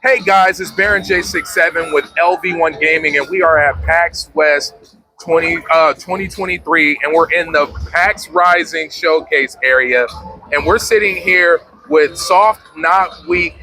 Hey guys, it's Baron J67 with LV1 Gaming, and we are at PAX West 2023, and we're in the PAX Rising Showcase area, and we're sitting here with Soft Not Weak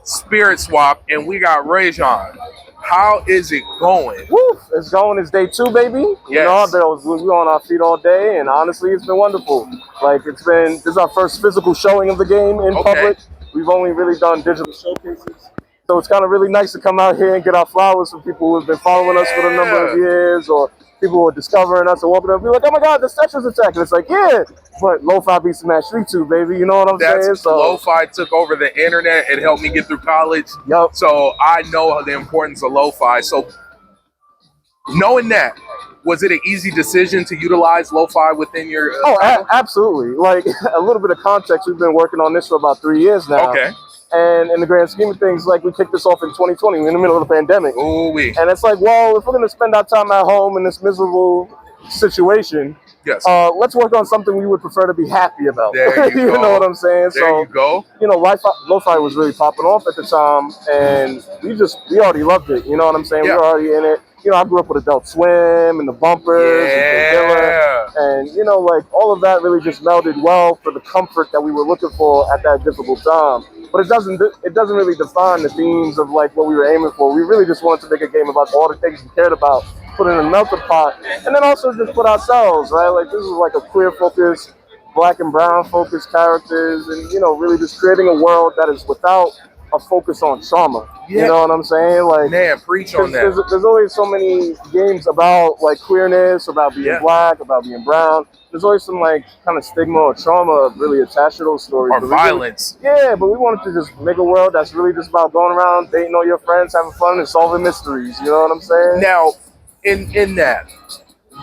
Spirit Swap, and we got Rejon. How is it going? Woo! It's going. It's day 2, baby. Yes. We were on our feet all day, and honestly, it's been wonderful. This is our first physical showing of the game in public. We've only really done digital showcases. So it's kind of really nice to come out here and get our flowers from people who have been following us for a number of years, or people who are discovering us and walking up and be like, oh my God, the Tetris attack. And it's like, yeah, but Lofi beats the Match-3 too, baby. You know what I'm saying? So Lofi took over the internet. It helped me get through college. Yep. So I know the importance of Lofi. So knowing that, was it an easy decision to utilize Lofi within your absolutely. Like, a little bit of context, we've been working on this for about 3 years now. Okay. And in the grand scheme of things, like, we kicked this off in 2020, in the middle of the pandemic. Ooh-wee. And it's like, well, if we're going to spend our time at home in this miserable situation, yes, let's work on something we would prefer to be happy about. There you go. You know what I'm saying? There you go. You know, Lofi was really popping off at the time, and we already loved it. You know what I'm saying? Yeah. We were already in it. You know, I grew up with Adult Swim and the bumpers and you know, like, all of that really just melded well for the comfort that we were looking for at that difficult time. But it doesn't really define the themes of, like, what we were aiming for. We really just wanted to make a game about all the things we cared about, put in a melting pot, and then also just put ourselves, right? Like, this is like a queer focused, black and brown focused characters, and, you know, really just creating a world that is without a focus on trauma. Yeah. You know what I'm saying? Like, man, preach on that. There's always so many games about, like, queerness, about being black, about being brown. There's always some, like, kind of stigma or trauma really attached to those stories. Or violence. But we wanted to just make a world that's really just about going around, dating all your friends, having fun, and solving mysteries. You know what I'm saying? Now, in that,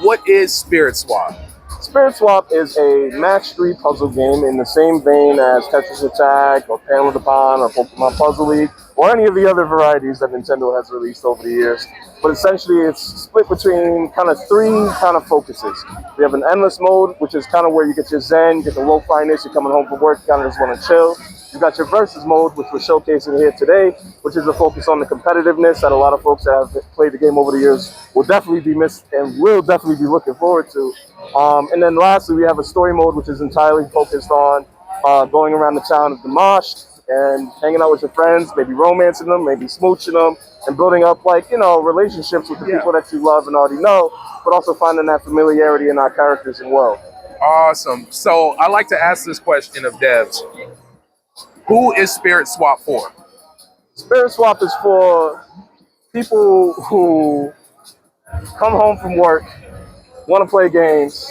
what is Spirit Swap? Spirit Swap is a Match-3 puzzle game in the same vein as Tetris Attack or Panel of the Pond or Pokemon Puzzle League or any of the other varieties that Nintendo has released over the years. But essentially, it's split between kind of 3 kind of focuses. We have an endless mode, which is kind of where you get your zen, you get the lo-fi-ness, you're coming home from work, you kind of just want to chill. You've got your versus mode, which we're showcasing here today, which is a focus on the competitiveness that a lot of folks that have played the game over the years will definitely be missed and will definitely be looking forward to. And then lastly, we have a story mode, which is entirely focused on going around the town of Dimash and hanging out with your friends, maybe romancing them, maybe smooching them, and building up, like, you know, relationships with the people that you love and already know, but also finding that familiarity in our characters and world. Awesome. So I like to ask this question of devs. Who is Spirit Swap for? Spirit Swap is for people who come home from work, want to play games,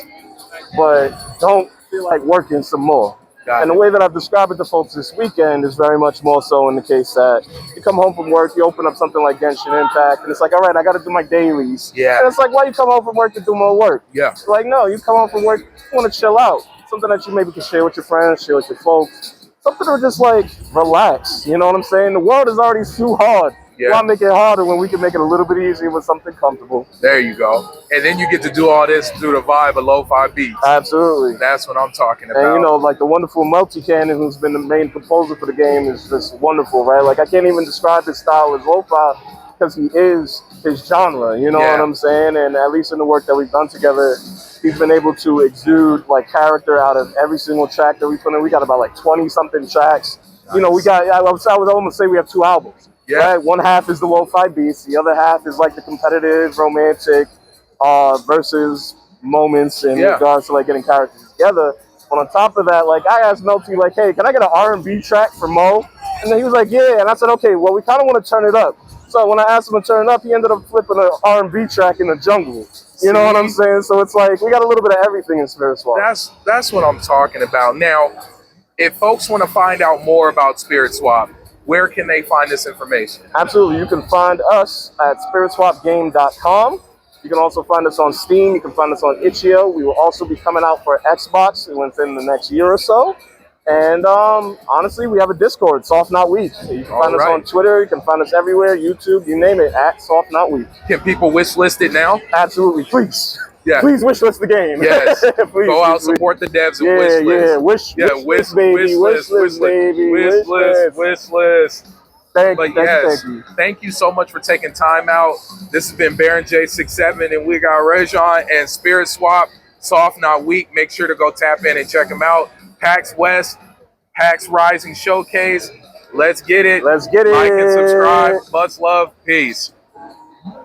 but don't feel like working some more. And the way that I've described it to folks this weekend is very much more so in the case that you come home from work, you open up something like Genshin Impact, and it's like, all right, I got to do my dailies. Yeah. And it's like, why you come home from work to do more work? Yeah. It's like, no, you come home from work, you want to chill out. Something that you maybe can share with your friends, share with your folks. Something to just, like, relax. You know what I'm saying? The world is already too hard. Yeah. Why make it harder when we can make it a little bit easier with something comfortable? There you go. And then you get to do all this through the vibe of lo-fi beats. Absolutely. That's what I'm talking about. And, you know, like, the wonderful Melty Cannon, who's been the main composer for the game, is just wonderful, right? Like, I can't even describe his style as lo-fi because he is his genre, you know what I'm saying? And at least in the work that we've done together, he's been able to exude, like, character out of every single track that we put in. We got about, like, 20-something tracks. Nice. You know, we got, I would almost say we have 2 albums. Yeah. Right? One half is the lo-fi beats. The other half is, like, the competitive, romantic, versus moments in regards to, like, getting characters together. But on top of that, like, I asked Melty, like, hey, can I get an R&B track for Mo? And then he was like, yeah. And I said, okay, well, we kind of want to turn it up. So when I asked him to turn it up, he ended up flipping an R&B track in the jungle. You know what I'm saying? So it's like, we got a little bit of everything in Spirit Swap. That's what I'm talking about. Now, if folks want to find out more about Spirit Swap, where can they find this information? Absolutely. You can find us at spiritswapgame.com. You can also find us on Steam. You can find us on itch.io. We will also be coming out for Xbox within the next year or so. And honestly, we have a Discord, Soft Not Weak. You can find us on Twitter. You can find us everywhere, YouTube, you name it, at Soft Not Weak. Can people wish list it now? Absolutely. Please. Yeah. Please wish list the game. Yes. Please, go out, support the devs and wish list. Wish list, baby. Wish list, baby. Wish list. Thank But you, thank yes, you, thank you. thank you so much for taking time out. This has been Baron J67, and we got Rejon and Spirit Swap, Soft Not Weak. Make sure to go tap in and check them out. PAX West, PAX Rising Showcase. Let's get it. Let's get it. Like and subscribe. Much love. Peace.